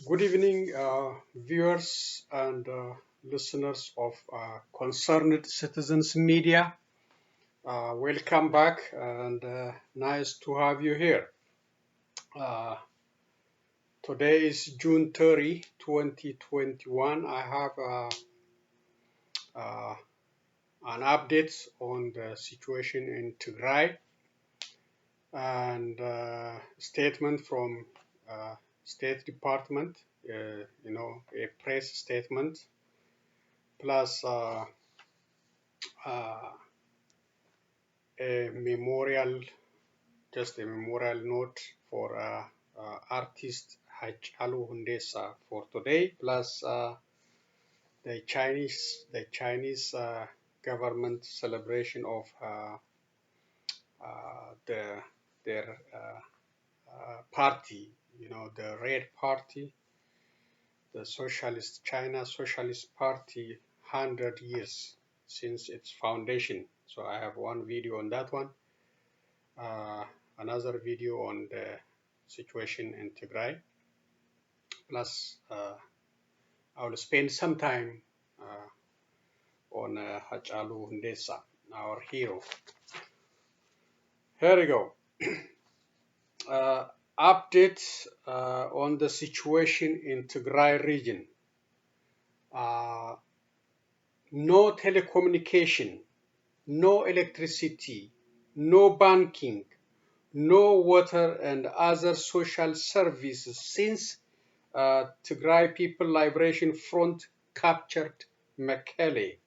Good evening, viewers and listeners of Concerned Citizens Media. Welcome back and nice to have you here. Uh, Today is June 30, 2021. I have uh, an update on the situation in Tigray and statement from State Department, a press statement, plus uh, a memorial, just a memorial note for artist Hachalu Hundessa for today, plus the Chinese government celebration of their party, the Red Party, the Socialist China Socialist Party, 100 years since its foundation. So I have one video on that one. Another video on the situation in Tigray. Plus, I will spend some time on Hachalu Hundessa, our hero. Here we go. Updates on the situation in Tigray region. No telecommunication, no electricity, no banking, no water and other social services since Tigray People Liberation Front captured Mekelle.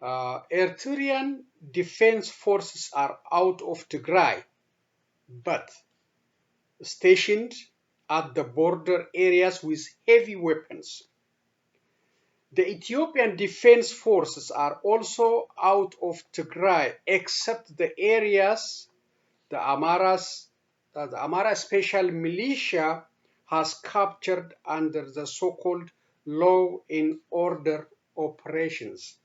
Eritrean defense forces are out of Tigray, but stationed at the border areas with heavy weapons. The Ethiopian defense forces are also out of Tigray, except the areas the Amara Special Militia has captured under the so-called law and order operations.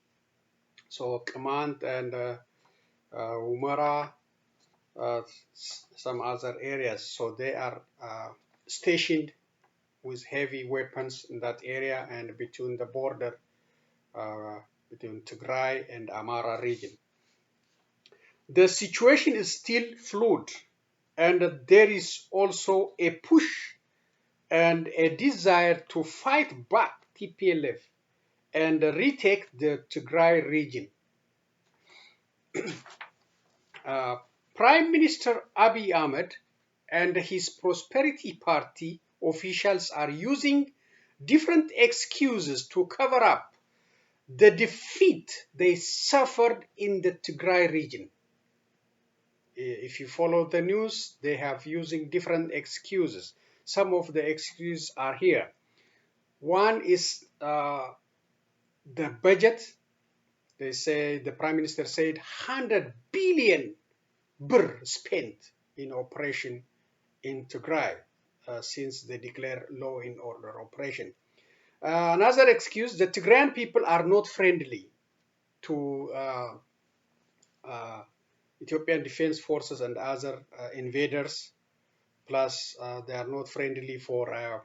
So Command and Umara, some other areas. So they are stationed with heavy weapons in that area and between the border between Tigray and Amara region. The situation is still fluid, and there is also a push and a desire to fight back TPLF and retake the Tigray region. Prime Minister Abiy Ahmed and his Prosperity Party officials are using different excuses to cover up the defeat they suffered in the Tigray region. If you follow the news, they have using different excuses. Some of the excuses are here. One is the budget. They say, the Prime Minister said 100 billion birr spent in operation in Tigray since they declared law and order operation. Another excuse, the Tigrayan people are not friendly to Ethiopian defense forces and other invaders. Plus, they are not friendly for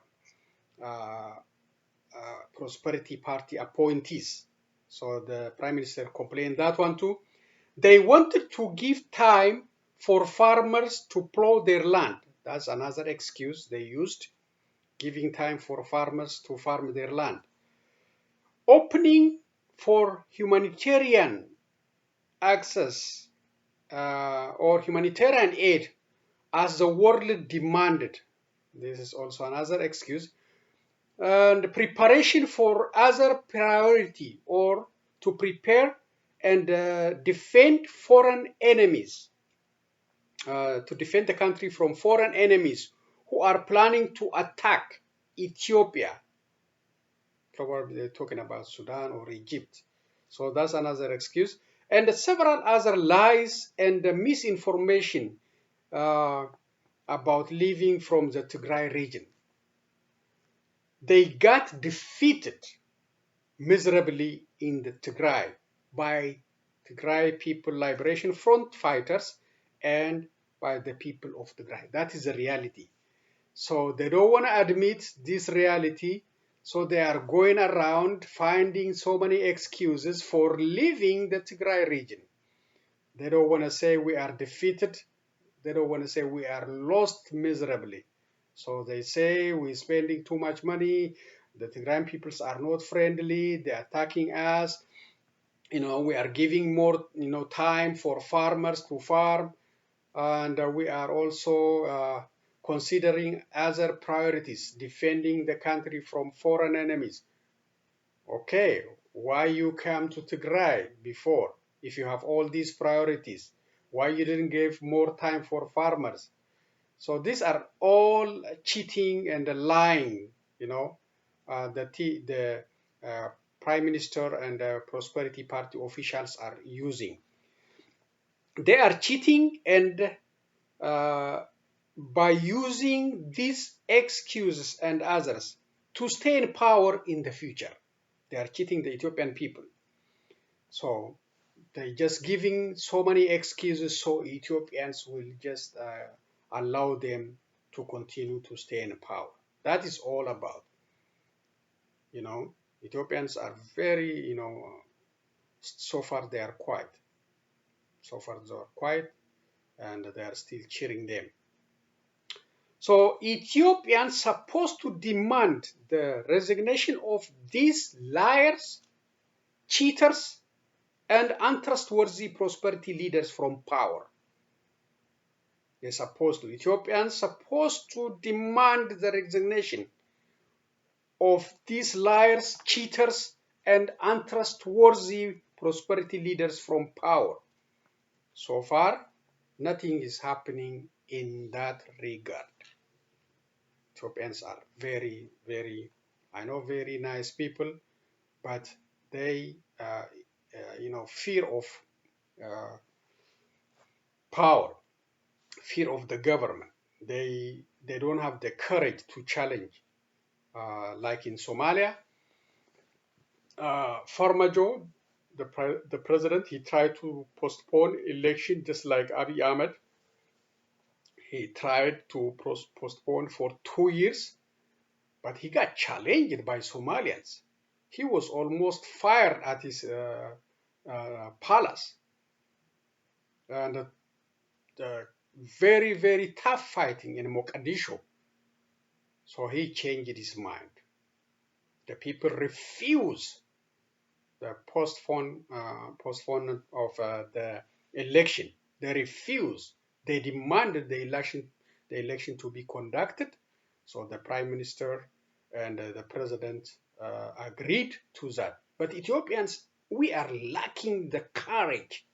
Prosperity Party appointees. So the Prime Minister complained that one too. They wanted to give time for farmers to plow their land. That's another excuse they used, giving time for farmers to farm their land. Opening for humanitarian access or humanitarian aid as the world demanded. This is also another excuse. And preparation for other priority, or to prepare and defend foreign enemies, to defend the country from foreign enemies who are planning to attack Ethiopia. Probably they're talking about Sudan or Egypt. So that's another excuse. And several other lies and misinformation about leaving from the Tigray region. They got defeated miserably in the Tigray by Tigray People Liberation Front fighters and by the people of Tigray. That is the reality. So they don't want to admit this reality. So they are going around finding so many excuses for leaving the Tigray region. They don't want to say we are defeated. They don't want to say we are lost miserably. So they say we're spending too much money. The Tigrayan peoples are not friendly. They're attacking us. We are giving more, time for farmers to farm, and we are also considering other priorities, defending the country from foreign enemies. Okay, why you come to Tigray before if you have all these priorities? Why you didn't give more time for farmers? So these are all cheating and lying. The Prime Minister and the Prosperity Party officials are using. They are cheating and by using these excuses and others to stay in power in the future. They are cheating the Ethiopian people. So they're just giving so many excuses so Ethiopians will just allow them to continue to stay in power. That is all about. Ethiopians are very, so far they are quiet. So far they are quiet and they are still cheering them. So Ethiopians supposed to demand the resignation of these liars, cheaters, and untrustworthy prosperity leaders from power. Ethiopians supposed to demand the resignation of these liars, cheaters, and untrustworthy prosperity leaders from power. So far, nothing is happening in that regard. Ethiopians are very, very, very nice people, but they, fear of power, fear of the government. They don't have the courage to challenge. Like in Somalia, Farmajo, the president, he tried to postpone election just like Abiy Ahmed. He tried to postpone for 2 years, but he got challenged by Somalians. He was almost fired at his palace. And very, very tough fighting in Mogadishu. So he changed his mind. The people refuse the postponement of the election. They refuse. They demanded the election to be conducted. So the prime minister and the president agreed to that. But Ethiopians, we are lacking the courage.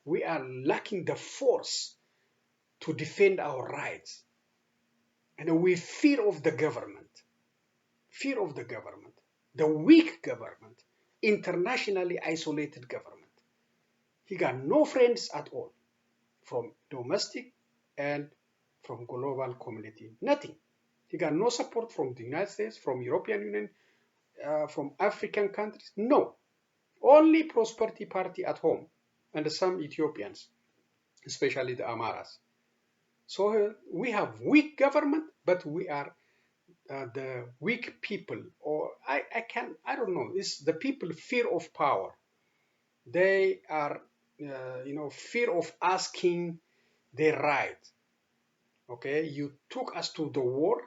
We are lacking the force to defend our rights. And we fear of the government. Fear of the government. The weak government. Internationally isolated government. He got no friends at all from domestic and from global community. Nothing. He got no support from the United States, from European Union, from African countries. No. Only Prosperity Party at home and some Ethiopians, especially the Amaras. So we have weak government, but we are the weak people, or I don't know. It's the people fear of power. They are, fear of asking their right. Okay, you took us to the war.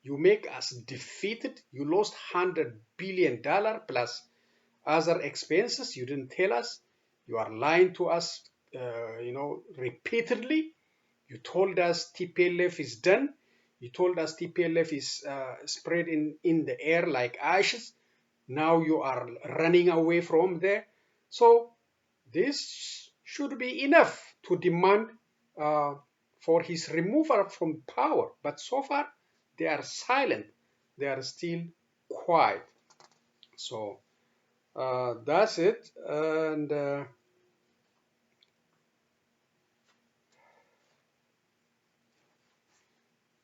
You make us defeated. You lost $100 billion plus other expenses. You didn't tell us. You are lying to us, repeatedly. You told us TPLF is done. You told us TPLF is spread in the air like ashes. Now you are running away from there. So this should be enough to demand for his removal from power. But so far, they are silent. They are still quiet. So that's it. And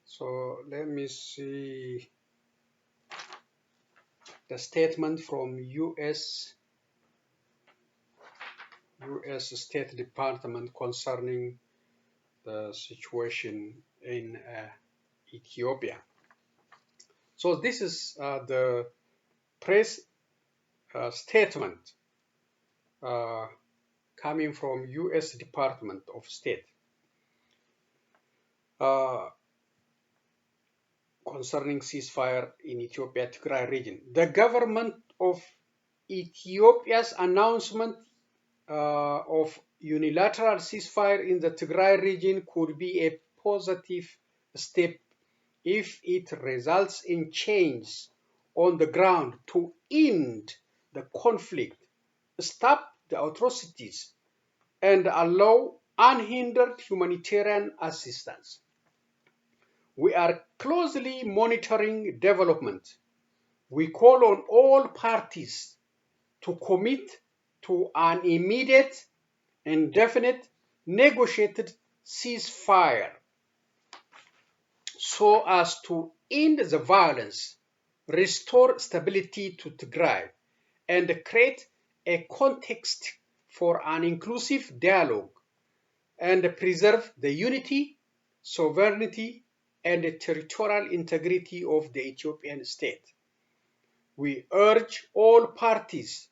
so let me see the statement from U.S. State Department concerning the situation in Ethiopia. So this is the press statement coming from U.S. Department of State concerning ceasefire in Ethiopia Tigray region. The government of Ethiopia's announcement of unilateral ceasefire in the Tigray region could be a positive step if it results in change on the ground to end the conflict, stop the atrocities, and allow unhindered humanitarian assistance. We are closely monitoring development. We call on all parties to commit to an immediate and definite negotiated ceasefire so as to end the violence, restore stability to Tigray, and create a context for an inclusive dialogue and preserve the unity, sovereignty, and the territorial integrity of the Ethiopian state. We urge all parties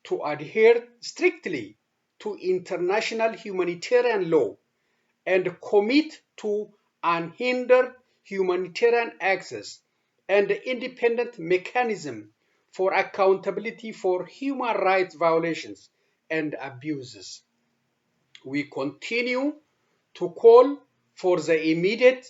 to adhere strictly to international humanitarian law and commit to unhindered humanitarian access and independent mechanism for accountability for human rights violations and abuses. We continue to call for the immediate,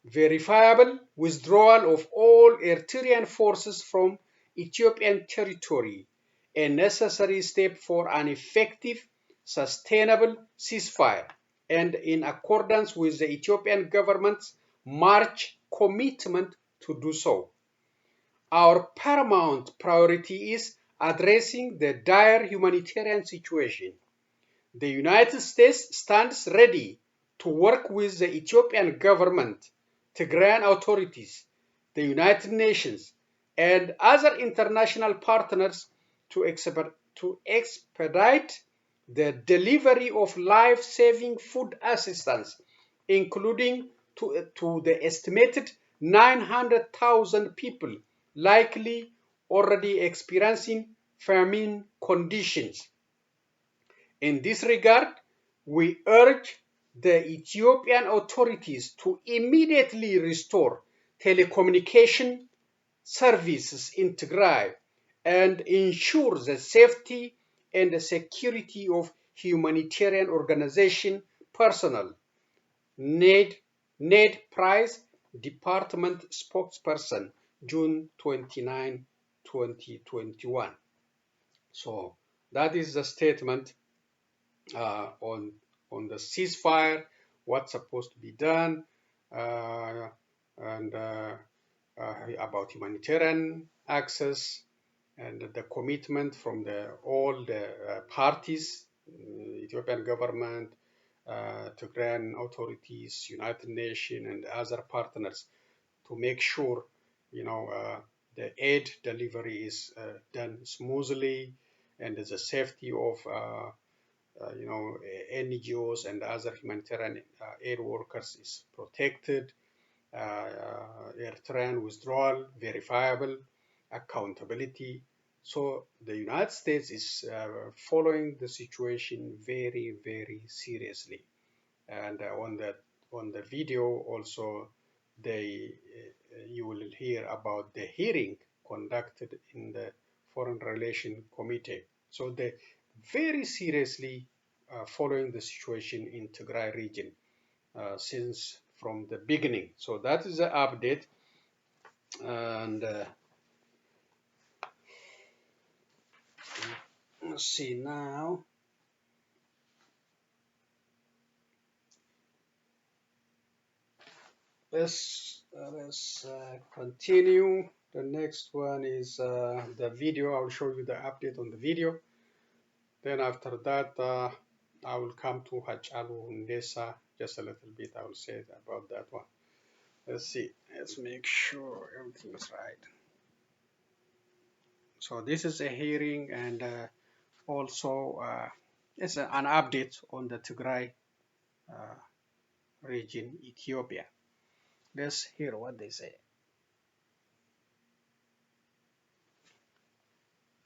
verifiable withdrawal of all Eritrean forces from Ethiopian territory, a necessary step for an effective, sustainable ceasefire, and in accordance with the Ethiopian government's March commitment to do so. Our paramount priority is addressing the dire humanitarian situation. The United States stands ready to work with the Ethiopian government, Tigrayan authorities, the United Nations, and other international partners to expedite the delivery of life-saving food assistance, including to the estimated 900,000 people likely already experiencing famine conditions. In this regard, we urge the Ethiopian authorities to immediately restore telecommunication services in Tigray and ensure the safety and the security of humanitarian organization personnel. Ned Price, Department spokesperson, June 29, 2021. So that is the statement on the ceasefire, what's supposed to be done, and about humanitarian access, and the commitment from all the parties, Ethiopian government, Tigrayan authorities, United Nations, and other partners, to make sure, the aid delivery is done smoothly, and the safety of NGOs and other humanitarian aid workers is protected. Eritrean withdrawal, verifiable, accountability. So the United States is following the situation very, very seriously. And on the video also, you will hear about the hearing conducted in the Foreign Relations Committee. So they very seriously following the situation in Tigray region since from the beginning. So that is the update. And let's see now. Let's continue. The next one is the video. I will show you the update on the video. Then after that, I will come to Hachalu Hundessa. Just a little bit, I will say about that one. Let's see. Let's make sure everything is right. So this is a hearing, and also it's an update on the Tigray region, Ethiopia. Let's hear what they say.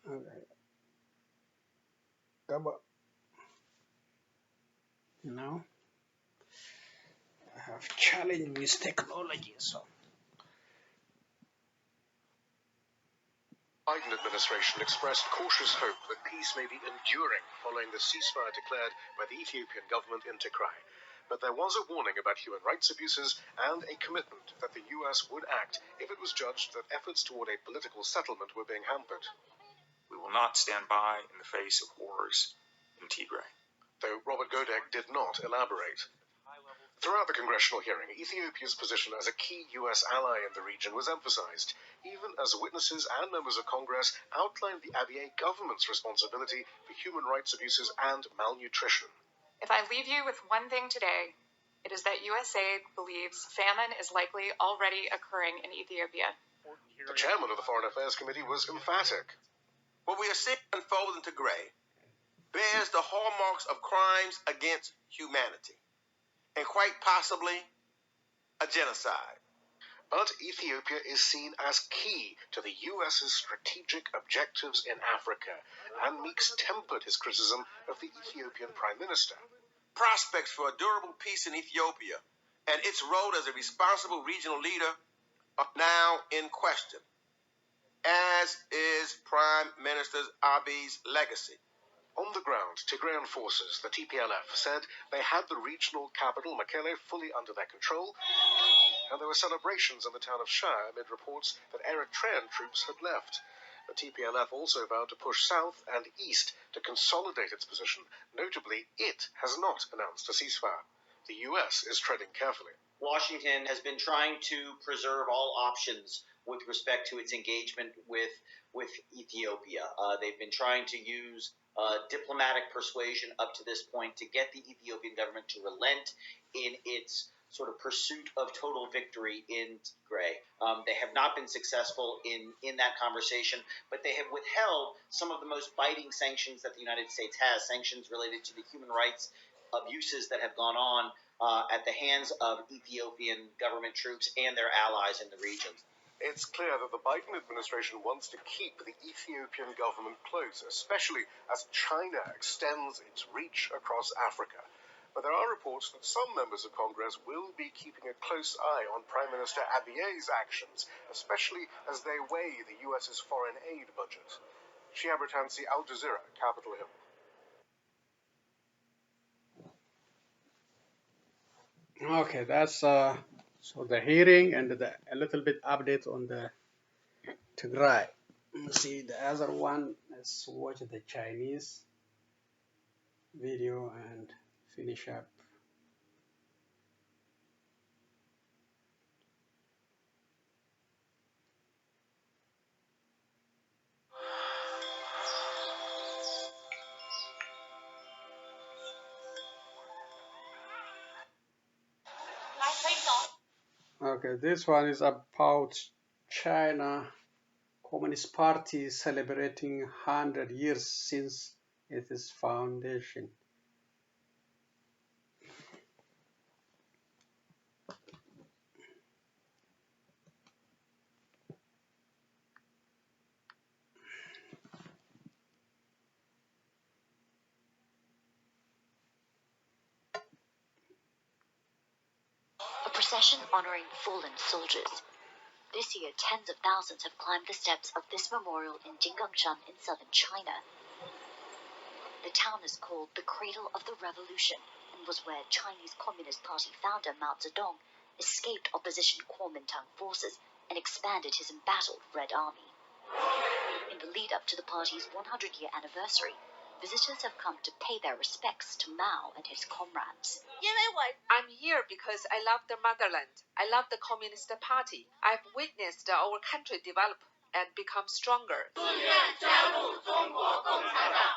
Okay. Come on. Now I have challenged with technology, so. Biden administration expressed cautious hope that peace may be enduring following the ceasefire declared by the Ethiopian government in Tigray. But there was a warning about human rights abuses and a commitment that the US would act if it was judged that efforts toward a political settlement were being hampered. We will not stand by in the face of horrors in Tigray. Though Robert Godek did not elaborate. Throughout the congressional hearing, Ethiopia's position as a key US ally in the region was emphasized, even as witnesses and members of Congress outlined the Abiy government's responsibility for human rights abuses and malnutrition. If I leave you with one thing today, it is that USAID believes famine is likely already occurring in Ethiopia. The chairman of the Foreign Affairs Committee was emphatic. What we are seeing unfold in Tigray bears the hallmarks of crimes against humanity, and quite possibly a genocide. But Ethiopia is seen as key to the US's strategic objectives in Africa, and Meeks tempered his criticism of the Ethiopian Prime Minister. Prospects for a durable peace in Ethiopia and its role as a responsible regional leader are now in question, as is Prime Minister Abiy's legacy. On the ground, Tigrayan forces, the TPLF, said they had the regional capital, Mekelle, fully under their control, and there were celebrations in the town of Shire amid reports that Eritrean troops had left. The TPLF also vowed to push south and east to consolidate its position. Notably, it has not announced a ceasefire. The US is treading carefully. Washington has been trying to preserve all options with respect to its engagement with Ethiopia. They've been trying to use diplomatic persuasion up to this point to get the Ethiopian government to relent in its sort of pursuit of total victory in Tigray. They have not been successful in that conversation, but they have withheld some of the most biting sanctions that the United States has, sanctions related to the human rights abuses that have gone on at the hands of Ethiopian government troops and their allies in the region. It's clear that the Biden administration wants to keep the Ethiopian government close, especially as China extends its reach across Africa. But there are reports that some members of Congress will be keeping a close eye on Prime Minister Abiy's actions, especially as they weigh the US's foreign aid budget. Shia Britansi, Al Jazeera, Capitol Hill. Okay, that's so the hearing and a little bit update on the Tigray. See the other one. Let's watch the Chinese video and finish up. Okay, this one is about China Communist Party celebrating 100 years since its foundation. A procession honoring fallen soldiers. This year, tens of thousands have climbed the steps of this memorial in Jinggangshan in southern China. The town is called the Cradle of the Revolution and was where Chinese Communist Party founder Mao Zedong escaped opposition Kuomintang forces and expanded his embattled Red Army. In the lead-up to the party's 100-year anniversary, visitors have come to pay their respects to Mao and his comrades. I'm here because I love the motherland. I love the Communist Party. I've witnessed our country develop and become stronger.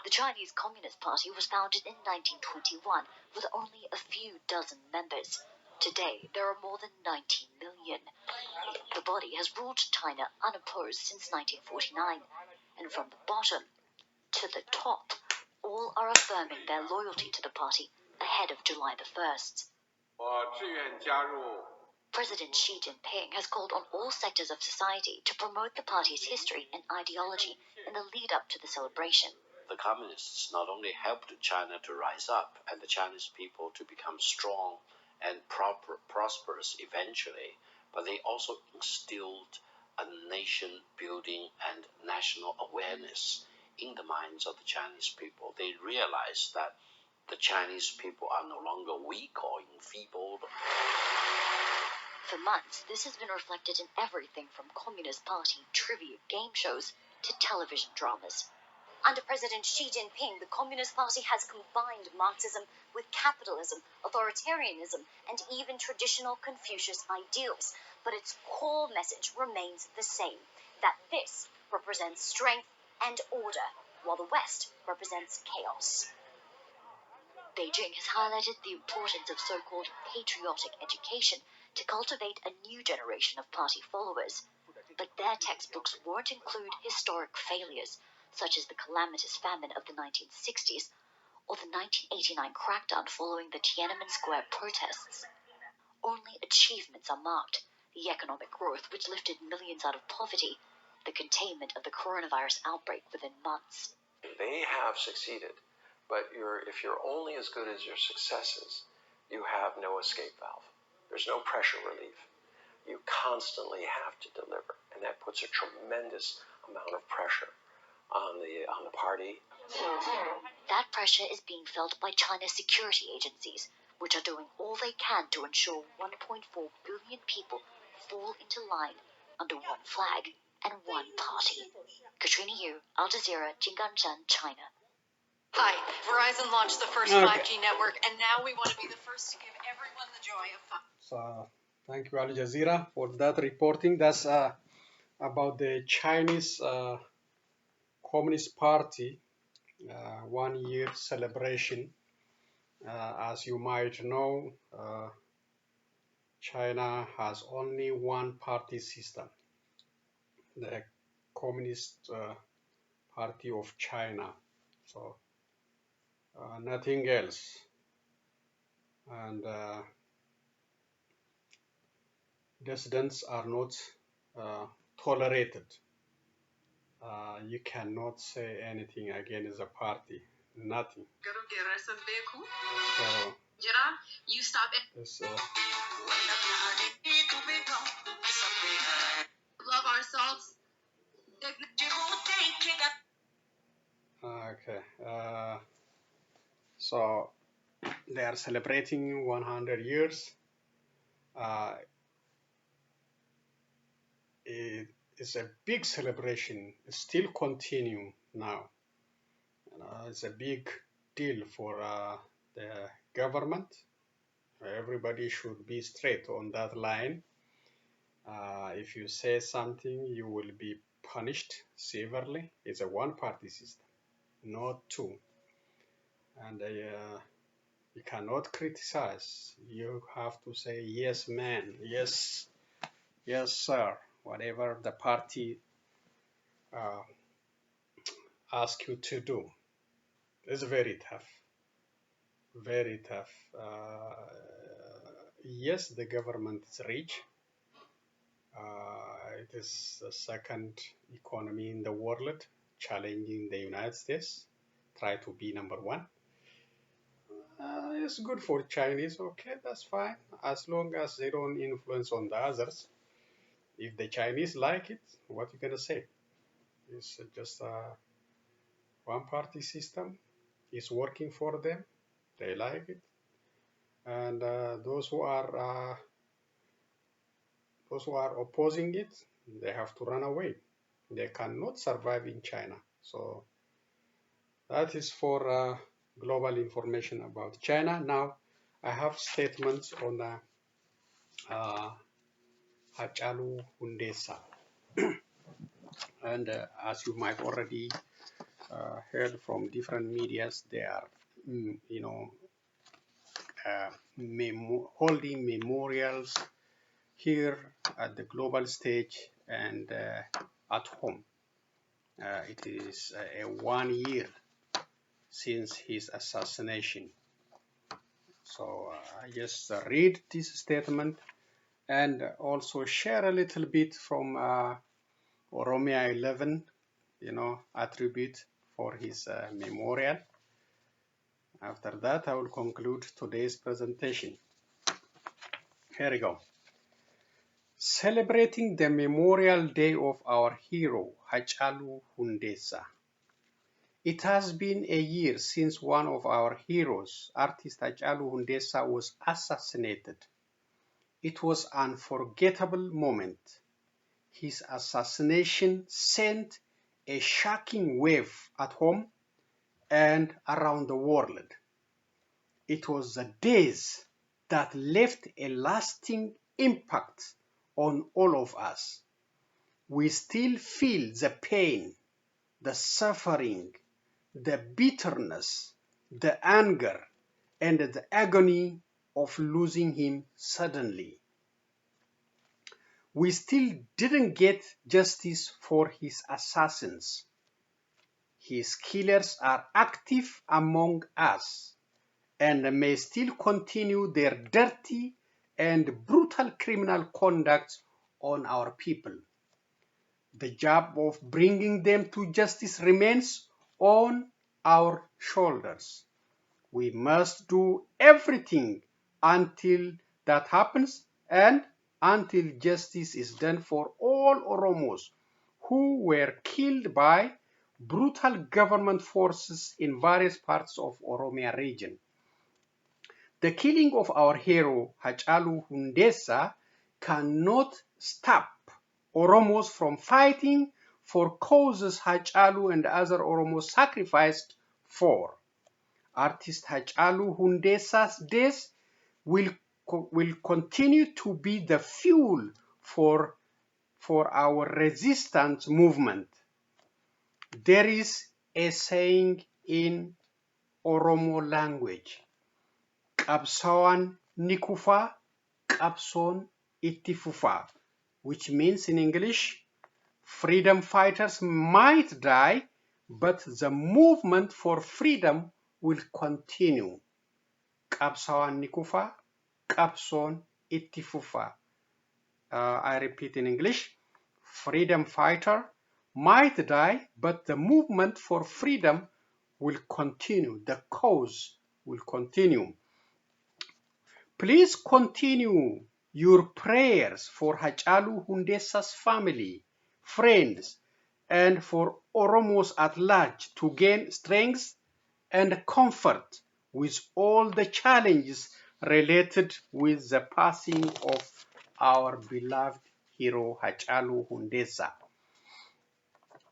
The Chinese Communist Party was founded in 1921 with only a few dozen members. Today, there are more than 90 million. The body has ruled China unopposed since 1949, and from the bottom to the top, all are affirming their loyalty to the party ahead of July the 1st. President Xi Jinping has called on all sectors of society to promote the party's history and ideology in the lead up to the celebration. The communists not only helped China to rise up and the Chinese people to become strong and prosperous eventually, but they also instilled a nation-building and national awareness in the minds of the Chinese people. They realized that the Chinese people are no longer weak or enfeebled. For months, this has been reflected in everything from Communist Party trivia game shows to television dramas. Under President Xi Jinping, the Communist Party has combined Marxism with capitalism, authoritarianism, and even traditional Confucius ideals. But its core message remains the same, that this represents strength and order, while the West represents chaos. Beijing has highlighted the importance of so-called patriotic education to cultivate a new generation of party followers. But their textbooks won't include historic failures, such as the calamitous famine of the 1960s or the 1989 crackdown following the Tiananmen Square protests. Only achievements are marked: the economic growth which lifted millions out of poverty, the containment of the coronavirus outbreak within months. They have succeeded, but if you're only as good as your successes, you have no escape valve. There's no pressure relief. You constantly have to deliver, and that puts a tremendous amount of pressure on the party. That pressure is being felt by China's security agencies, which are doing all they can to ensure 1.4 billion people fall into line under one flag and one party. Katrina Yu, Al Jazeera, Jinganshan, China. Hi, Verizon launched the first 5G network, and now we want to be the first to give everyone the joy of 5G. So, thank you, Al Jazeera, for that reporting. That's about the Chinese Communist Party 1 year celebration. As you might know, China has only one party system, the Communist Party of China. So nothing else. And dissidents are not tolerated. You cannot say anything against the party, nothing. So, You stop it. this, Love ourselves. okay, so they are celebrating 100 years. It is a big celebration. It still continue now. It's a big deal for the government. Everybody should be straight on that line. If you say something, you will be punished severely. It's a one-party system, not two. And you cannot criticize. You have to say, yes, man, yes, yes, sir, whatever the party asks you to do. It's very tough, very tough. Yes, the government is rich. It is the second economy in the world, challenging the United States. Try to be number one. It's good for Chinese. Okay, that's fine, as long as they don't influence on the others. If the Chinese like it, what you gonna say? It's just a one-party system. It's working for them. They like it, and those who are opposing it, they have to run away. They cannot survive in China. So that is for global information about China. Now I have statements on Hachalu Hundessa. And as you might already heard from different medias, they are, holding memorials here at the global stage and at home. It is 1 year since his assassination. So I just read this statement, and also share a little bit from Oromia 11, attribute for his memorial. After that, I will conclude today's presentation. Here we go. Celebrating the Memorial Day of our hero, Hachalu Hundessa. It has been a year since one of our heroes, artist Hachalu Hundessa, was assassinated. It was an unforgettable moment. His assassination sent a shocking wave at home and around the world. It was the days that left a lasting impact on all of us. We still feel the pain, the suffering, the bitterness, the anger, and the agony of losing him suddenly. We still didn't get justice for his assassins. His killers are active among us and may still continue their dirty and brutal criminal conduct on our people. The job of bringing them to justice remains on our shoulders. We must do everything until that happens and until justice is done for all Oromos who were killed by brutal government forces in various parts of Oromia region. The killing of our hero Hachalu Hundessa cannot stop Oromos from fighting for causes Hachalu and other Oromos sacrificed for. Artist Hachalu Hundessa's death will continue to be the fuel for our resistance movement. There is a saying in Oromo language, Qabsawan Nikufa, Qabson Ittifufa, which means in English, freedom fighters might die, but the movement for freedom will continue. Qabsawan Nikufa, Qabson Ittifufa. I repeat in English, freedom fighter might die, but the movement for freedom will continue. The cause will continue. Please continue your prayers for Hachalu Hundessa's family, friends, and for Oromos at large to gain strength and comfort with all the challenges related with the passing of our beloved hero Hachalu Hundessa.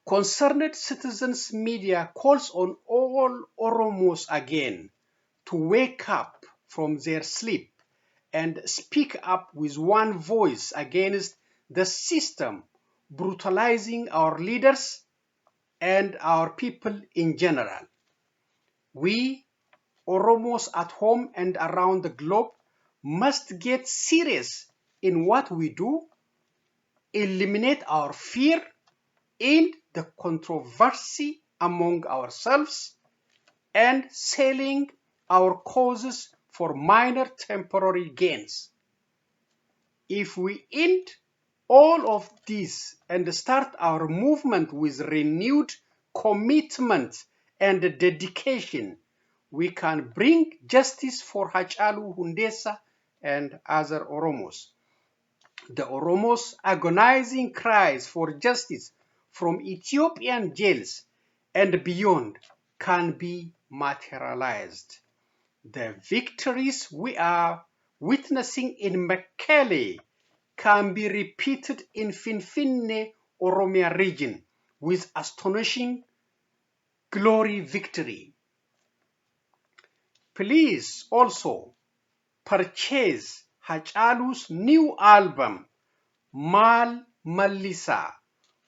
Concerned Citizens Media calls on all Oromos again to wake up from their sleep and speak up with one voice against the system brutalizing our leaders and our people in general. We, Oromos at home and around the globe, must get serious in what we do, eliminate our fear, end the controversy among ourselves, and selling our causes for minor temporary gains. If we end all of this and start our movement with renewed commitment and dedication, we can bring justice for Hachalu Hundessa and other Oromos. The Oromos' agonizing cries for justice from Ethiopian jails and beyond can be materialized. The victories we are witnessing in Mekelle can be repeated in Finfinne, Oromia region with astonishing glory victory. Please also purchase Hachalu's new album, Mal Malisa,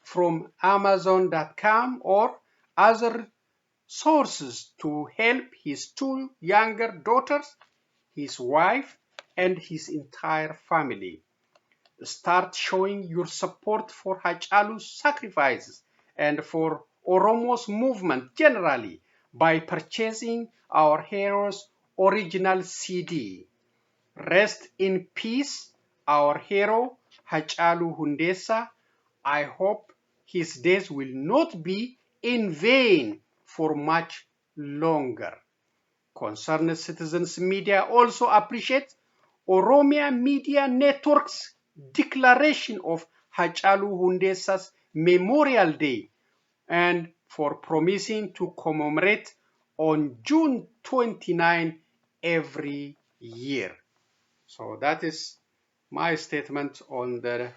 from Amazon.com or other sources to help his two younger daughters, his wife, and his entire family. Start showing your support for Hachalu's sacrifices and for Oromo's movement generally by purchasing our hero's original CD. Rest in peace, our hero Hachalu Hundessa. I hope his days will not be in vain for much longer. Concerned citizens media also appreciate Oromia Media Network's declaration of Hachalu Hundessa's Memorial Day and for promising to commemorate on June 29 every year. So that is my statement on the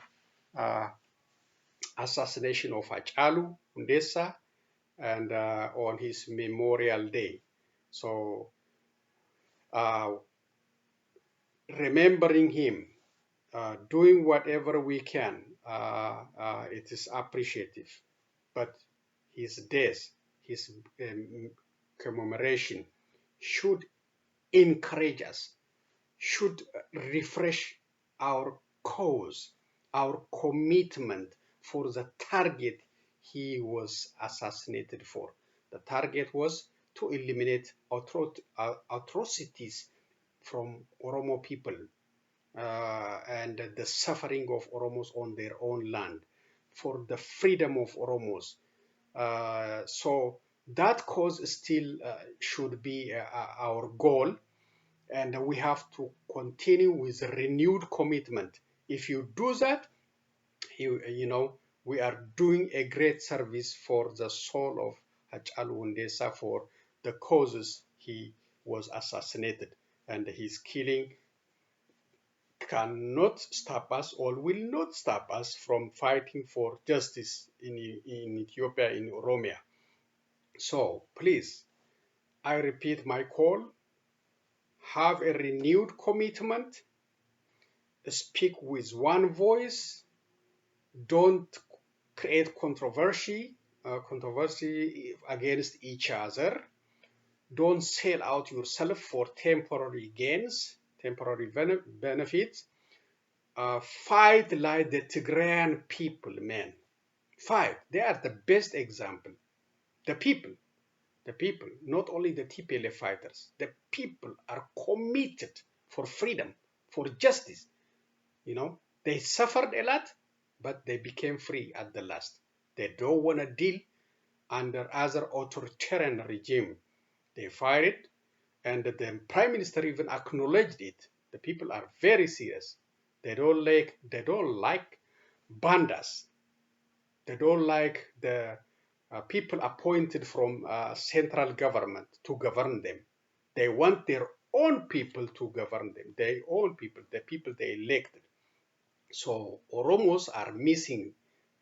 assassination of Hachalu Hundessa and on his Memorial Day. So remembering him, doing whatever we can, it is appreciative. But his death, his commemoration should encourage us, should refresh our cause, our commitment for the target he was assassinated for. The target was to eliminate atrocities from Oromo people and the suffering of Oromos on their own land, for the freedom of Oromos. So that cause still should be our goal, and we have to continue with renewed commitment. If you do that, you know, we are doing a great service for the soul of Hachalu Hundessa, for the causes he was assassinated, and his killing cannot stop us or will not stop us from fighting for justice in Ethiopia, in Oromia. So please, I repeat my call, have a renewed commitment, speak with one voice, don't create controversy against each other, don't sell out yourself for temporary gains, temporary benefits. Fight like the Tigrayan people, man. Fight. They are the best example. The people, not only the TPLF fighters, the people are committed for freedom, for justice. You know, they suffered a lot, but they became free at the last. They don't want to deal under other authoritarian regime. They fight it, and the prime minister even acknowledged it. The people are very serious. They don't like bandas. They don't like the people appointed from central government to govern them. They want their own people to govern them. Their own people, the people they elected. So Oromos are missing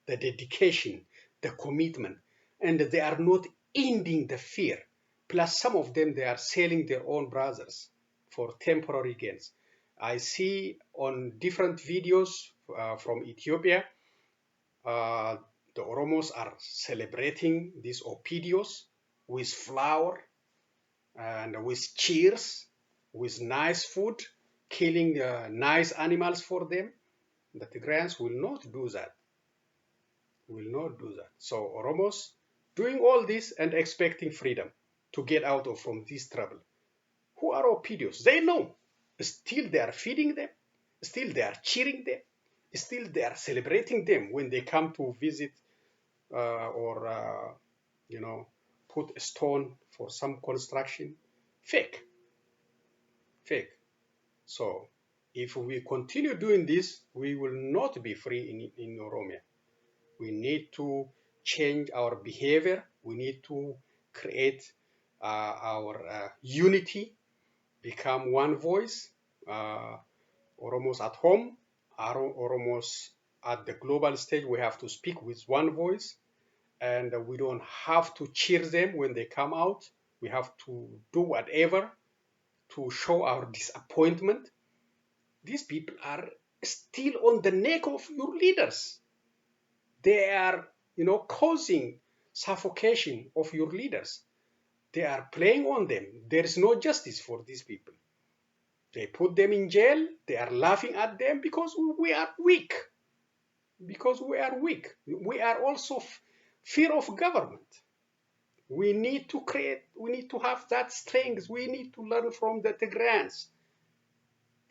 the dedication, the commitment, and they are not ending the fear. Plus, some of them, they are selling their own brothers for temporary gains. I see on different videos from Ethiopia, the Oromos are celebrating these Opidios with flour and with cheers, with nice food, killing nice animals for them. The Tigrayans will not do that. Will not do that. So Oromos doing all this and expecting freedom to get out of from this trouble. Who are Opidios? They know. Still they are feeding them. Still they are cheering them. Still they are celebrating them when they come to visit or you know, put a stone for some construction. Fake. So if we continue doing this, we will not be free in Oromia. We need to change our behavior. We need to create our unity, become one voice. Oromos at home, Oromos at the global stage, we have to speak with one voice, and we don't have to cheer them when they come out. We have to do whatever to show our disappointment. These people are still on the neck of your leaders. They are, you know, causing suffocation of your leaders. They are playing on them. There is no justice for these people. They put them in jail. They are laughing at them because we are weak. We are also fear of government. We need to have that strength. We need to learn from the Tigrayans.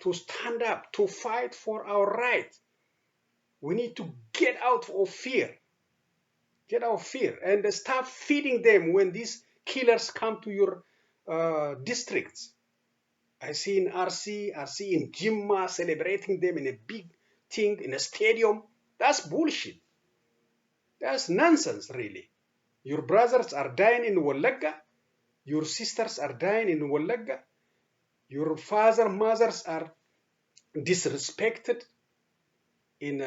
to stand up, to fight for our rights. We need to get out of fear. Get out of fear and start feeding them when these killers come to your districts. I see in RC, I see in Jimma celebrating them in a big thing in a stadium. That's bullshit. That's nonsense, really. Your brothers are dying in Wallaga. Your sisters are dying in Wallaga. Your father, mothers are disrespected in,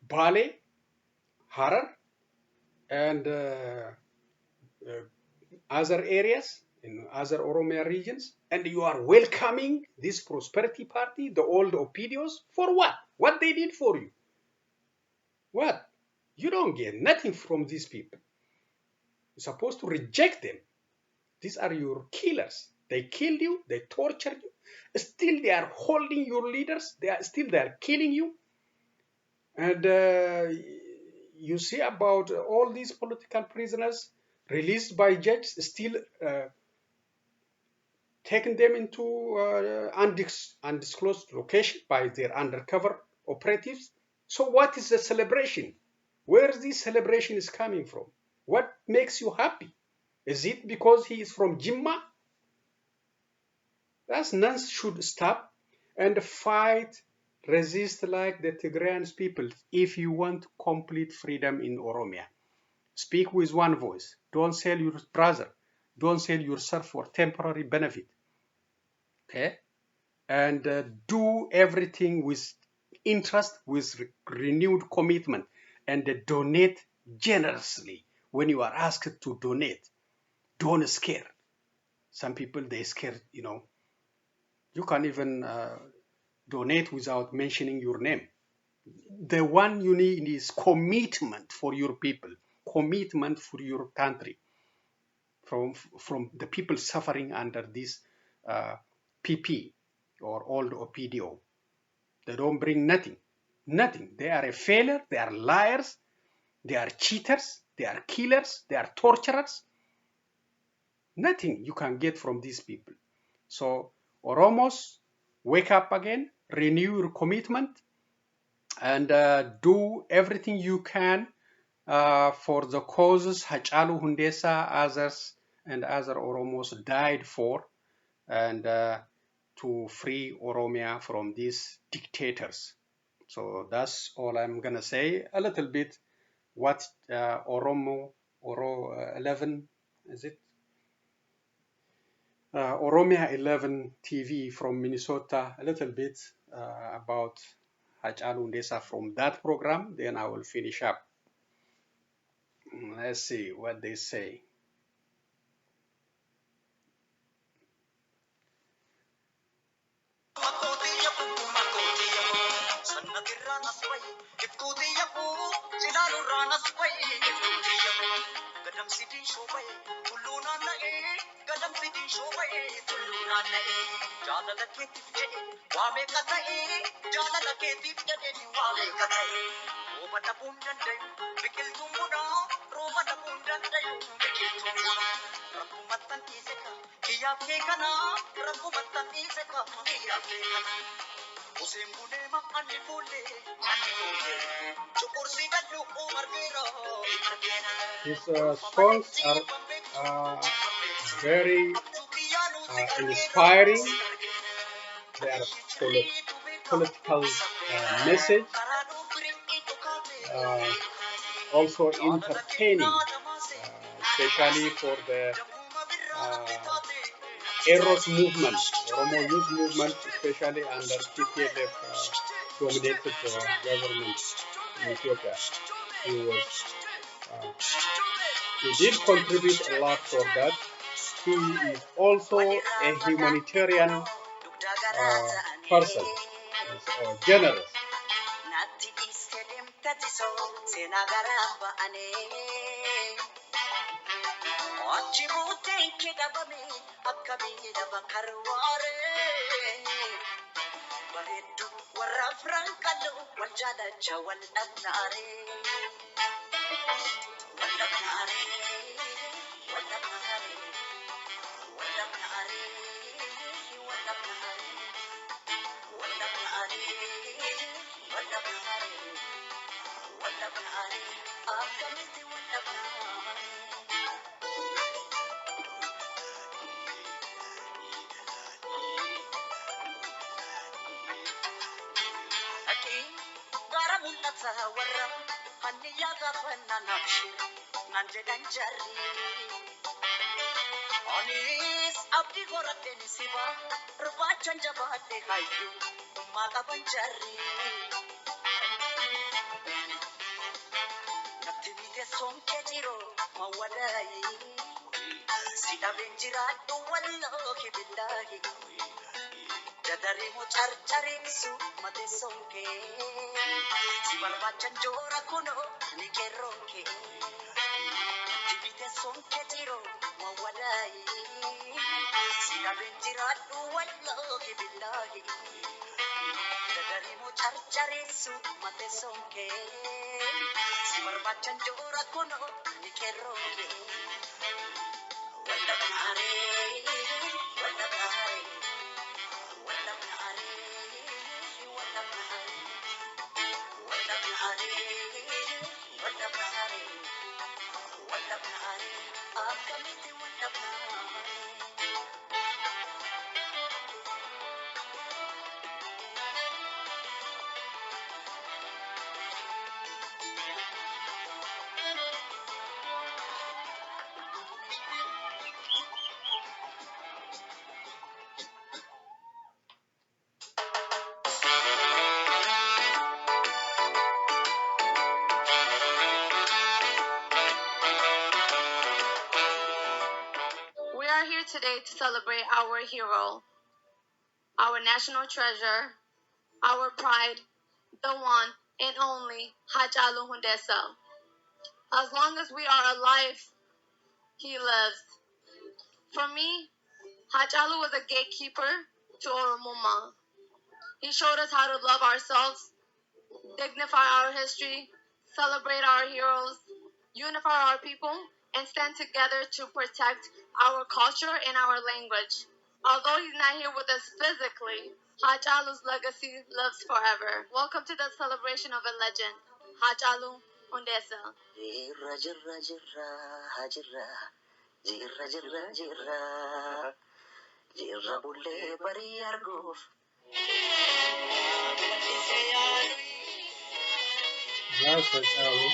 Bale, Harar, and other areas in other Oromia regions, and you are welcoming this prosperity party, the old Opidios, for what? What they did for you? What? You don't get nothing from these people. You're supposed to reject them. These are your killers. They killed you, they tortured you. Still they are holding your leaders. They are killing you. And you see about all these political prisoners released by judges, still taking them into undisclosed location by their undercover operatives. So what is the celebration? Where is this celebration is coming from? What makes you happy? Is it because he is from Jimma? That nonsense should stop and fight, resist like the Tigrayan people if you want complete freedom in Oromia. Speak with one voice. Don't sell your brother. Don't sell yourself for temporary benefit. Okay? And do everything with interest, with renewed commitment, and donate generously when you are asked to donate. Don't scare. Some people, they scare, You can't even donate without mentioning your name. The one you need is commitment for your people, commitment for your country, from the people suffering under this PP or old OPDO. They don't bring nothing. Nothing. They are a failure. They are liars. They are cheaters. They are killers. They are torturers. Nothing you can get from these people. So, Oromos, wake up again, renew your commitment, and do everything you can for the causes Hachalu Hundessa, others, and other Oromos died for, and to free Oromia from these dictators. So that's all I'm gonna say. A little bit what Oro 11, is it? Oromia 11 TV from Minnesota, a little bit about Hachalu Hundessa from that program. Then I will finish up. Let's see what they say. These songs are very inspiring. They are political message, also entertaining, especially for the Eros movement, Oromo Youth movement, especially under TPLF dominated government in Ethiopia. He did contribute a lot for that. He is also a humanitarian person, generous. Onis abdi gorat denisiba rupachan jabate hayu maga banjari natimite som kejiro mawadai sida benjira tu wallahi billahi dadari mo charcharisu mate sonke si barbachan jora kuno ni keroke natimite som kejiro mawadai sida benjira tu wallahi billahi dadari mo charcharisu mate sonke si barbachan jora kuno ni keroke wala bahare wala bahare wala bahare wala bahare wala bahare wala bahare wala bahare akamite wala bahare. We are here today to celebrate our hero, our national treasure, our pride, the one and only Hachalu Hundessa. As long as we are alive, he lives. For me, Hachalu was a gatekeeper to Oromoma. He showed us how to love ourselves, dignify our history, celebrate our heroes, unify our people, and stand together to protect our culture and our language. Although he's not here with us physically, Hachalu's legacy lives forever. Welcome to the celebration of a legend, Hachalu Hundessa. Jirra jirra jirra hajirra jirra jirra jirra jirra bulle bari arguf That's Hachalu.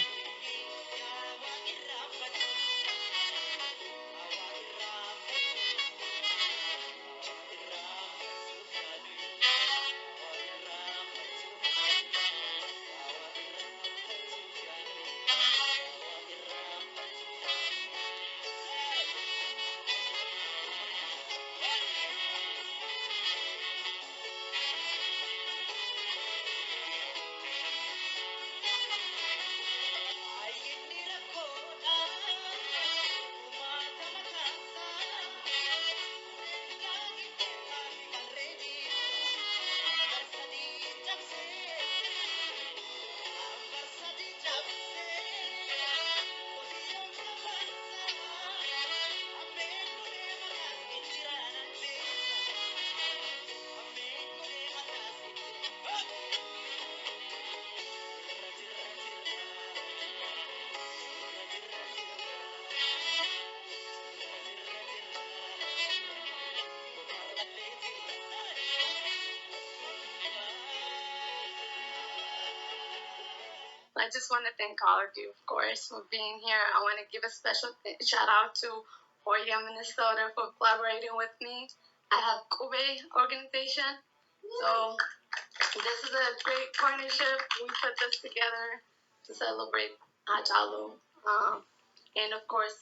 I just want to thank all of you, of course, for being here. I want to give a special shout out to Oya, Minnesota for collaborating with me. I have Kube organization. So this is a great partnership. We put this together to celebrate Hachalu. And of course,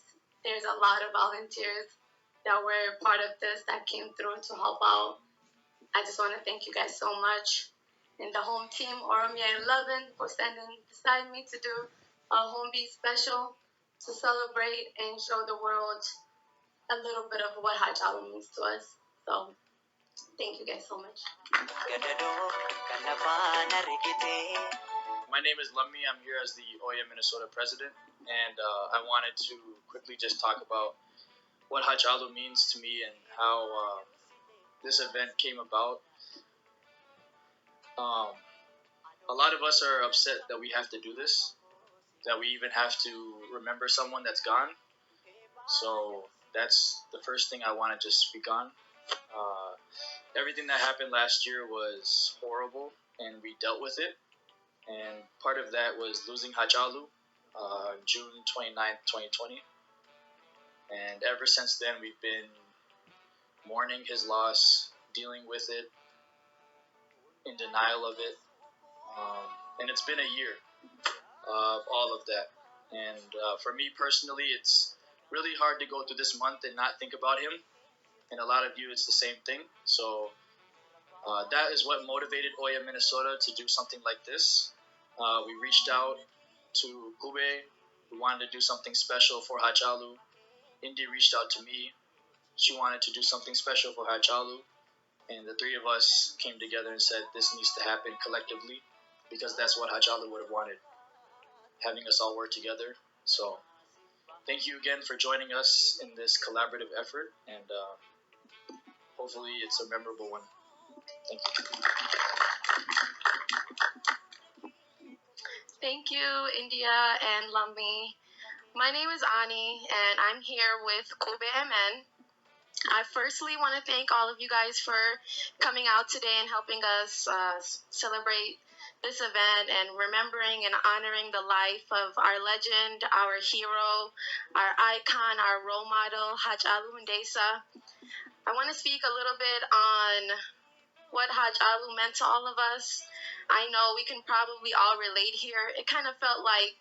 there's a lot of volunteers that were part of this that came through to help out. I just want to thank you guys so much. And the home team, Oromia 11, for standing beside me to do a home beat special to celebrate and show the world a little bit of what Hachalu means to us. So, thank you guys so much. My name is Lummi. I'm here as the Oya, Minnesota president, and I wanted to quickly just talk about what Hachalu means to me and how this event came about. A lot of us are upset that we have to do this, that we even have to remember someone that's gone. So that's the first thing I want to just speak on. Everything that happened last year was horrible, and we dealt with it. And part of that was losing Hachalu, June 29th, 2020. And ever since then, we've been mourning his loss, dealing with it, in denial of it. And it's been a year of all of that. And for me personally, it's really hard to go through this month and not think about him. And a lot of you, it's the same thing. So that is what motivated Oya Minnesota to do something like this. We reached out to Kube. We wanted to do something special for Hachalu. Indy reached out to me. She wanted to do something special for Hachalu. And the three of us came together and said this needs to happen collectively, because that's what Hachalu would have wanted, having us all work together. So thank you again for joining us in this collaborative effort, and hopefully it's a memorable one. Thank you. Thank you, India and Lummi. My name is Ani, and I'm here with Kobe MN. I firstly want to thank all of you guys for coming out today and helping us celebrate this event and remembering and honoring the life of our legend, our hero, our icon, our role model, Hachalu Hundessa. I want to speak a little bit on what Hachalu meant to all of us. I know we can probably all relate here. It kind of felt like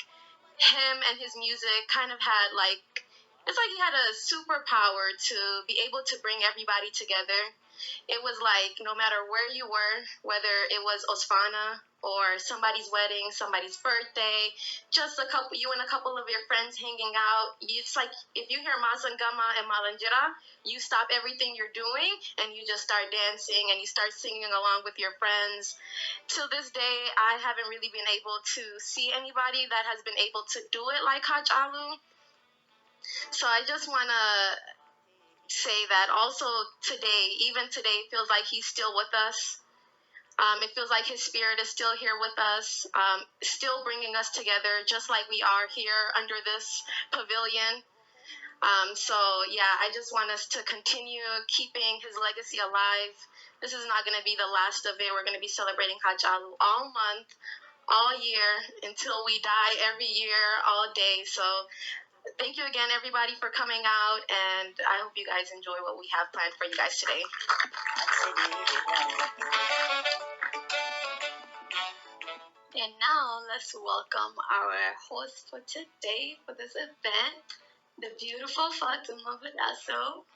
him and his music kind of had like, it's like he had a superpower to be able to bring everybody together. It was like no matter where you were, whether it was Osfana or somebody's wedding, somebody's birthday, just you and a couple of your friends hanging out. It's like if you hear Masangama and Malanjira, you stop everything you're doing and you just start dancing and you start singing along with your friends. Till this day, I haven't really been able to see anybody that has been able to do it like Hachalu. So I just want to say that also today, even today, feels like he's still with us. It feels like his spirit is still here with us, still bringing us together, just like we are here under this pavilion. So yeah, I just want us to continue keeping his legacy alive. This is not going to be the last of it. We're going to be celebrating Hachalu all month, all year, until we die, every year, all day. So thank you again, everybody, for coming out, and I hope you guys enjoy what we have planned for you guys today. And now let's welcome our host for today for this event, the beautiful Fatima Badasso.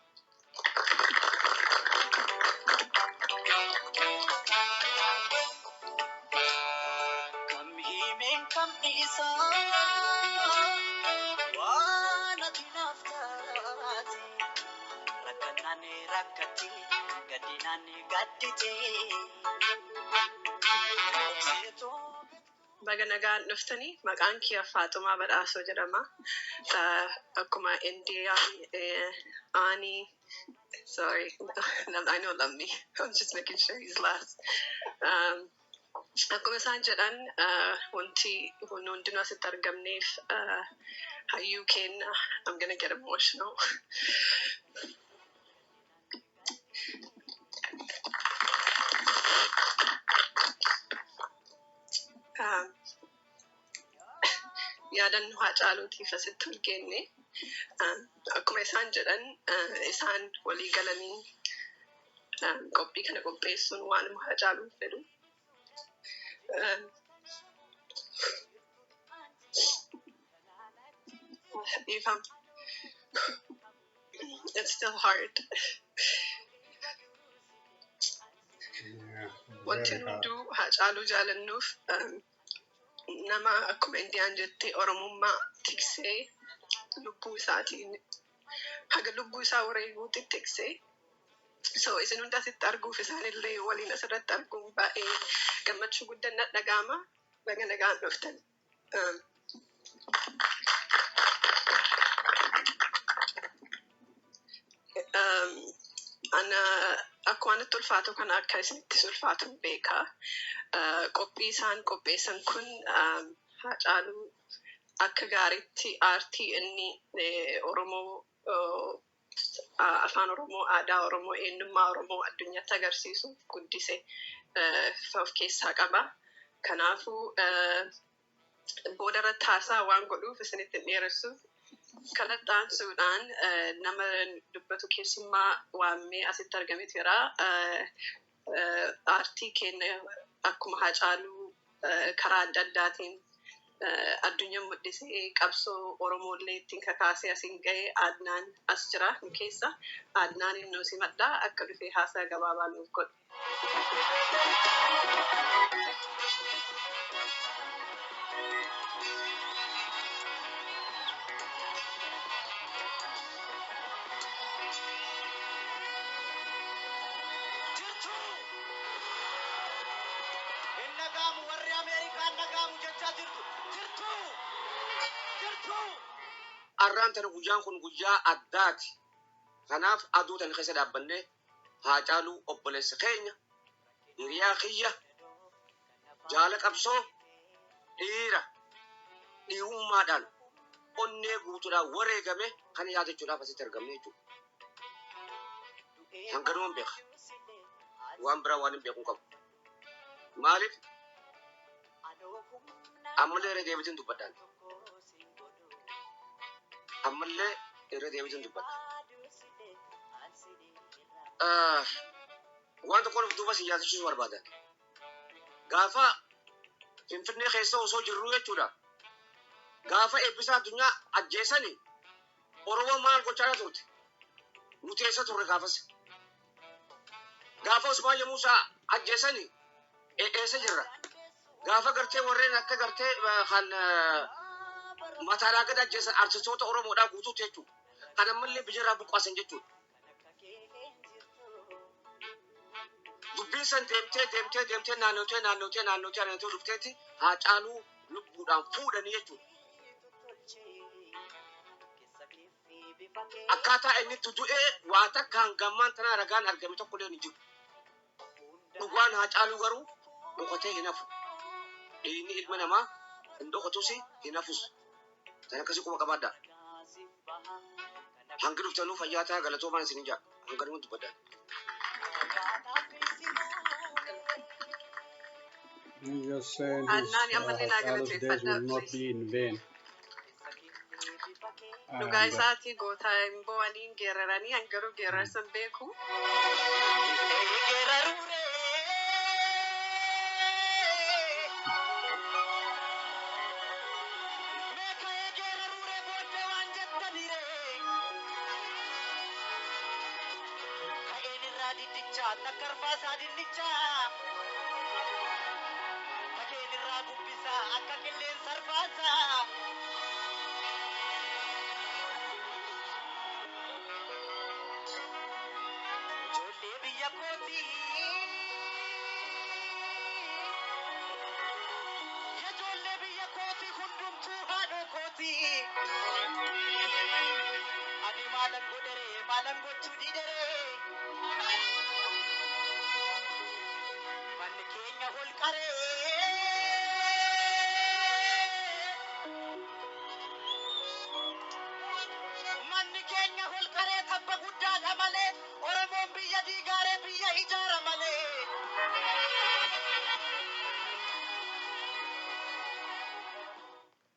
Baga nagaan dhuftanii maqaan kiyya Faatumaa Badhaasoo jedhama. Akkuma India, Ani, sorry, I know Lummi. I'm just making sure he's last. Akkuma isaan jedhan wanti hundinuu asitti argamneef hayyuu kenna. I'm gonna get emotional. Yaadannu Hacaaluutiif asitti ol geenne akkuma isaan jedhan isaan walii galanii qophii kana qopheessuun waanuma Hacaaluuf fedhu. It's still hard. Wanti hunduu Hacaaluu jaalannuuf nama akkuma Indiyaan jette Oromummaa tiksee lubbuu isaatiin haga lubbuu isaa wareeguutti tiksee. So isin hunda asitti arguuf isaanillee waliin asirratti arguun baay'ee gammachuu guddaan natti dhaga'ama. Baga nagaan dhuftan. Ana akkuma natti ulfaatu kana akka isinitti ulfaatu beeka. Qophii isaan qopheessan kun Hacaaluu akka gaariitti aartii inni Oromoo afaan Oromoo, aadaa Oromoo, eenyummaa Oromoo addunyaatti agarsiisu guddise of keessaa qaba. Kanaafuu boodarra taasaa waan godhuuf isinitti hin dheeressuuf kanattaan suudhaan nama dubbatu keessummaa waammee asitti argametu jira. Aartii keenya akkuma Hacaaluu karaa adda addaatiin addunyaa mul'isee qabsoo Oromooillee ittiin kakaasee asiin ga'ee Adnaan as jira nu keessa. Adnaan innoo simadhaa akka dhufee haasaa gabaabaa nuuf godhu. Arraan tana guyyaan kun guyyaa addaati. Kanaaf aduu tana keessa dhaabbannee Haacaaluu obboleessa keenya hiriyaa kiyya jaala qabsoo dhiirummaadhaan onnee guutuudhaan wareegame kan yaadachuudhaaf asitti argamne jechuudha. Hanganuun beeka. Waan biraa waan hin beekne qabu. Maaliif? Ammallee irra deebitiin dubbadhaan. Ammallee irra deebitiin dubbadha. Waan tokko duuba si yaadachiisuu barbaadan. Gaafa Finfinnee keessa osoo jirru jechuudha. Gaafa eebbisaa addunyaa ajjeesanii Oromoo maal gochaa turte? Nuti eessa turre gaafas? Gaafa Usmaan Muusaa ajjeesanii eessa jirra? Gaafa gartee warreen akka gartee kan mataalaa gad ajjeesan artistoota Oromoodhaa guutuutti jechuudha. Kan ammallee biyyarraa buqqaasan jechuudha. Dubbiin san deemtee naannotee dhufteetti Haacaaluu lubbuudhaan fuudhanii jechuudha. Akkaataa inni itti du'ee waa takka hangammaan tanaa ragaan argame tokkollee hin jiru. Dhugaan Haacaaluu garuu dhokatee hin hafu. Dhiigni ilma namaa hin dhokatus hin hafus. Tan akkasii quba qabaadhaa. Hangi dhuftanuu fayyaa ta'a galatoomaan isin ijaa. Hanganuun dubbadhaa. He's just saying his days will not be in vain. Dhugaa isaatii gootaa hin bo'aniin geeraranii hangaruu geerarsan beeku.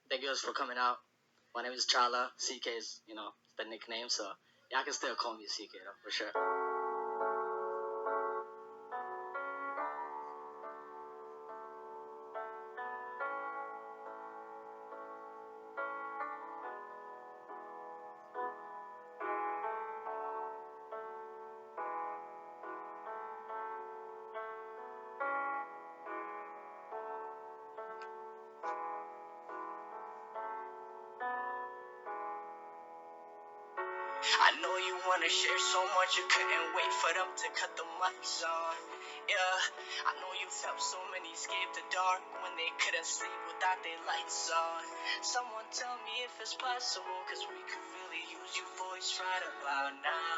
Thank you guys for coming out. My name is Chala. CK is, the nickname, so y'all can still call me CK though, for sure. I know you wanna share so much, you couldn't wait for them to cut the mics on. Yeah, I know you felt so many escape the dark when they couldn't sleep without their lights on. Someone tell me if it's possible, cause we could really use your voice right about now.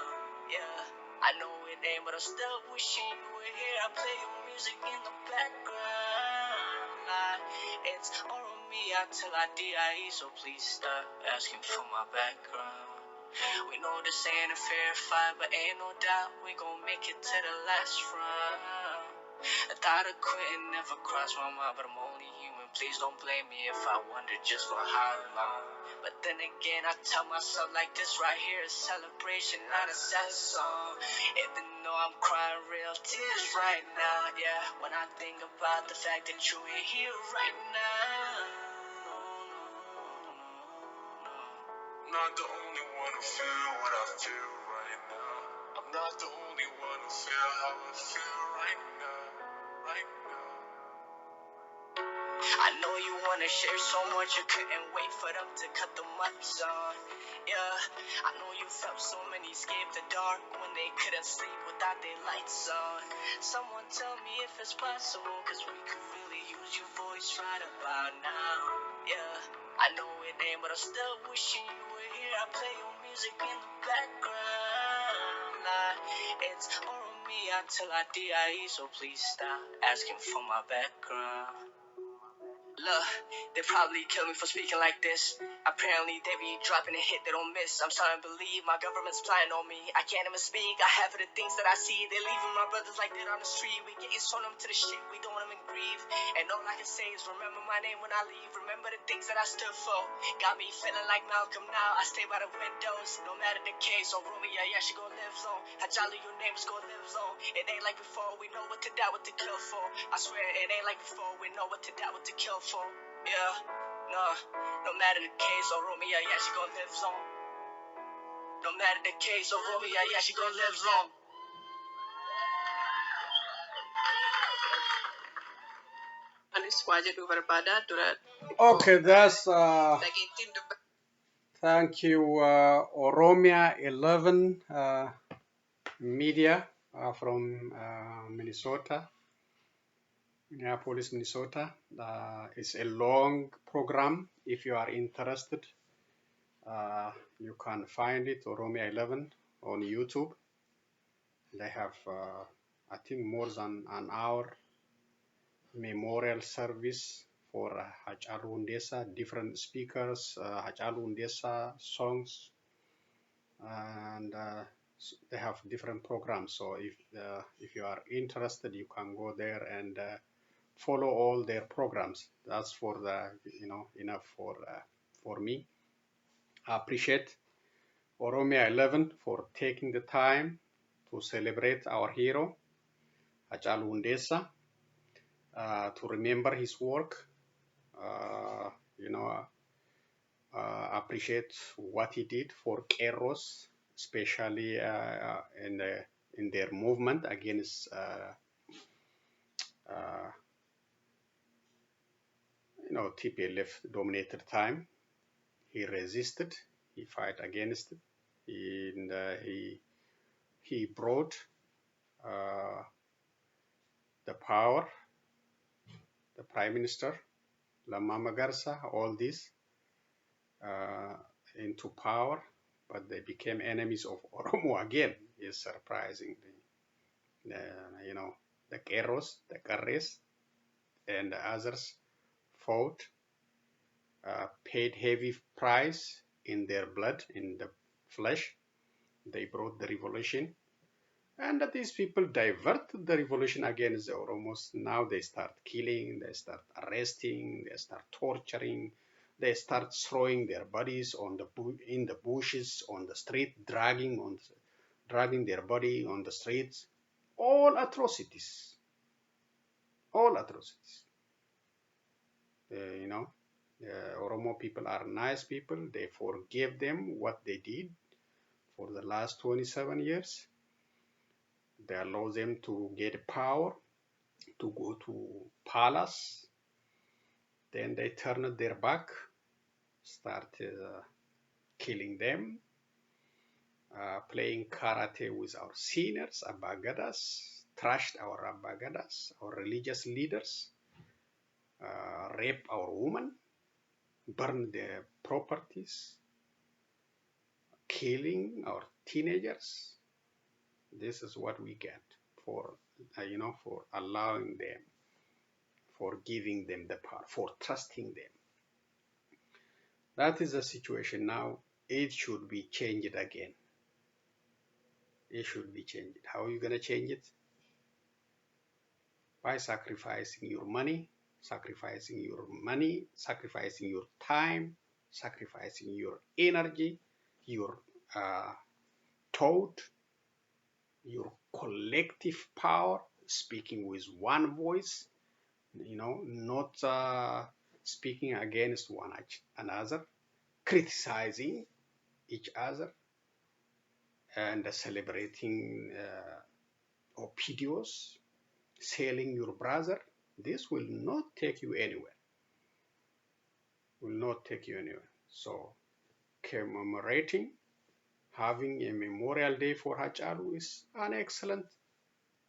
Yeah, I know it ain't, but I'm still wishing you were here. I play your music in the background. It's all on me until I die, so please stop asking for my background. We know this ain't a fair fight, but ain't no doubt we gon' make it to the last round. The thought of quitting never crossed my mind, but I'm only human. Please don't blame me if I wonder just for how long. But then again, I tell myself like this right here is celebration, not a sad song. Even though I'm crying real tears right now, yeah. When I think about the fact that you ain't here right now. I'm not the only one who feel what I feel right now. I'm not the only one who feel how I feel right now. Right now. I know you wanna share so much, you couldn't wait for them to cut the mics on. Yeah, I know you felt so many escape the dark when they couldn't sleep without their lights on. Someone tell me if it's possible, cause we could really use your voice right about now. Yeah, I know it ain't, but I'm still wishing you were here. I play your music in the background. Nah, it's all me until I die, so please stop asking for my background. Look, they probably kill me for speaking like this. Apparently they be dropping a hit they don't miss. I'm starting to believe my government's spying on me. I can't even speak, I have the things that I see. They leaving my brothers like they're on the street. We getting sewn up to the shit, we don't even grieve. And all I can say is remember my name when I leave. Remember the things that I stood for. Got me feeling like Malcolm now. I stay by the windows, no matter the case. Oh, Romeo, yeah, she gon' live long. Hachalu, your name is gon' live long. It ain't like before, we know what to die, what to kill for. I swear it ain't like before, we know what to die, what to kill for. Yeah, no matter the case, oh Romeo, yeah, she gon' live long. No matter the case, oh Romeo, yeah, she gon' live long. Anis wajadu barbada dura. Okay, that's thank you, Oromia 11 media from Minnesota, Minneapolis, Minnesota. It's a long program. If you are interested, you can find it, Oromia 11, on YouTube. They have, I think, more than an hour memorial service for Hachalu Hundessa, different speakers, Hachalu Hundessa songs, and they have different programs. So if you are interested, you can go there and follow all their programs. That's for the enough for me. I appreciate Oromia 11 for taking the time to celebrate our hero Hachalu Hundessa, to remember his work. Appreciate what he did for Keros, especially in their movement against TPLF dominated time. He resisted, he fight against it, and he brought the power, the prime minister Lamma Magarsa, all this into power, but they became enemies of Oromo again. Is surprising. The Keros, the Karres, and the others fought, paid heavy price in their blood, in the flesh. They brought the revolution, and these people divert the revolution against the Oromos. Now they start killing, they start arresting, they start torturing, they start throwing their bodies in the bushes, on the street, dragging their body on the streets. All atrocities. All atrocities. Oromo people are nice people. They forgive them what they did for the last 27 years. They allow them to get power, to go to palace. Then they turned their back, started killing them, playing karate with our seniors, Abagadas, trashed our Abagadas, our religious leaders, rape our women, burn their properties, killing our teenagers. This is what we get for allowing them, for giving them the power, for trusting them. That is the situation now. It should be changed again. It should be changed. How are you going to change it? by sacrificing your money, sacrificing your time, sacrificing your energy, your thought, your collective power, speaking with one voice, not speaking against one another, criticizing each other, and celebrating opinions, selling your brother. This will not take you anywhere. Will not take you anywhere. So commemorating, having a memorial day for Hachalu is an excellent.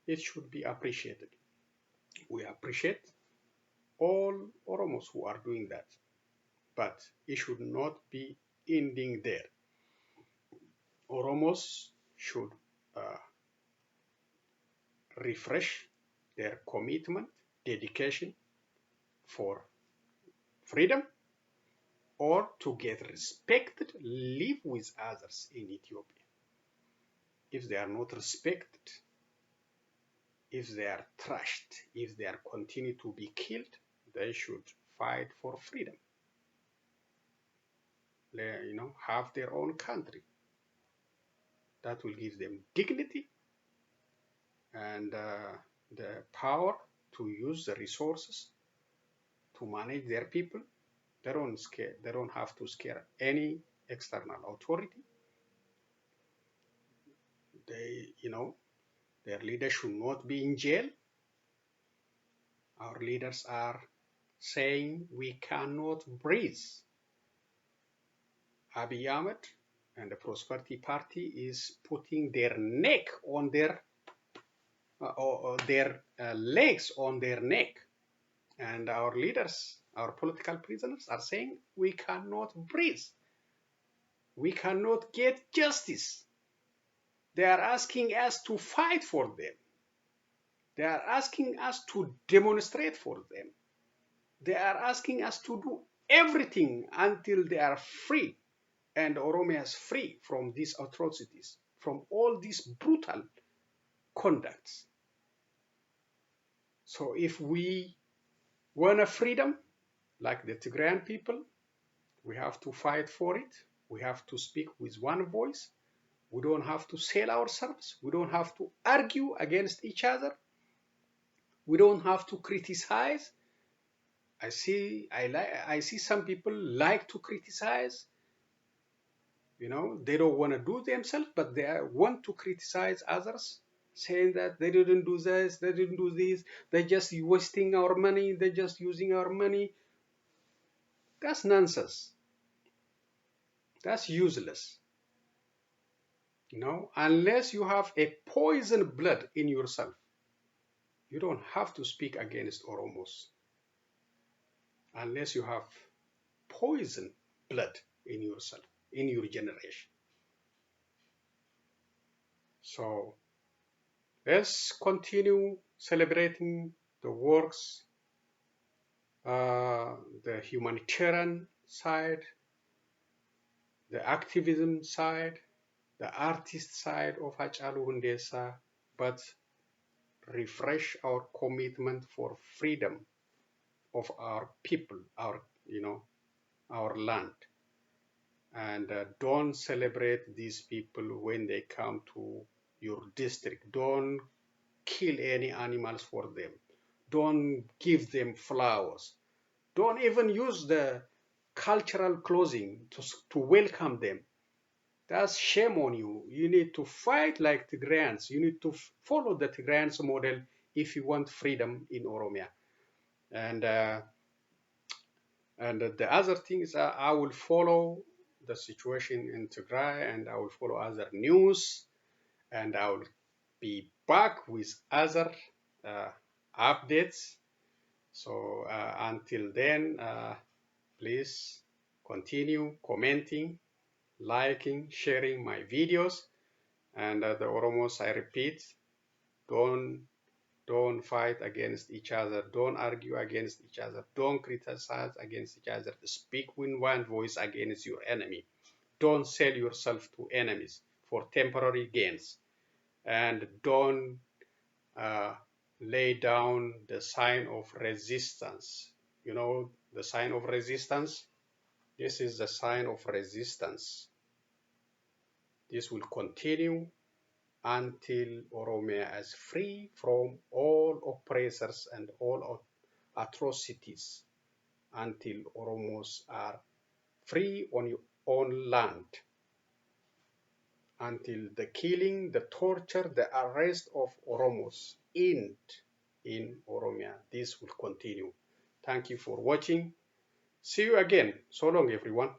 It should be appreciated. We appreciate all Oromos who are doing that, but it should not be ending there. Oromos should refresh their commitment, dedication for freedom, or to get respected, live with others in Ethiopia. If they are not respected, if they are trashed, if they are continue to be killed, they should fight for freedom. They, have their own country. That will give them dignity and the power to use the resources to manage their people. They don't have to scare any external authority. They, their leaders should not be in jail. Our leaders are saying we cannot breathe. Abiy Ahmed and the Prosperity Party is putting their neck on their legs on their neck, and our leaders, our political prisoners, are saying we cannot breathe. We cannot get justice. They are asking us to fight for them. They are asking us to demonstrate for them. They are asking us to do everything until they are free and Oromia is free from these atrocities, from all these brutal conducts. So if we want a freedom, like the Tigrayan people, we have to fight for it. We have to speak with one voice. We don't have to sell ourselves. We don't have to argue against each other. We don't have to criticize. I see some people like to criticize. They don't want to do themselves, but they want to criticize others, saying that they didn't do this, they didn't do this, they're just wasting our money, they're just using our money. That's nonsense. That's useless. Unless you have a poison blood in yourself, you don't have to speak against Oromos. Unless you have poison blood in yourself, in your generation. So let's continue celebrating the works, the humanitarian side, the activism side, the artist side of Hachalu Hundessa, but refresh our commitment for freedom of our people, our land. And don't celebrate these people when they come to your district. Don't kill any animals for them. Don't give them flowers. Don't even use the cultural clothing to welcome them. That's shame on you. You need to fight like Tigrayans. You need to follow the Tigrayans model if you want freedom in Oromia. And the other thing is I will follow the situation in Tigray, and I will follow other news, and I will be back with other updates. So until then, please continue commenting, liking, sharing my videos. And the Oromos, I repeat, don't fight against each other. Don't argue against each other. Don't criticize against each other. Speak with one voice against your enemy. Don't sell yourself to enemies for temporary gains. And don't lay down the sign of resistance. You know the sign of resistance? This is the sign of resistance. This will continue until Oromia is free from all oppressors and all atrocities, until Oromos are free on your own land, until the killing, the torture, the arrest of Oromos end in Oromia. This will continue. Thank you for watching. See you again. So long, everyone.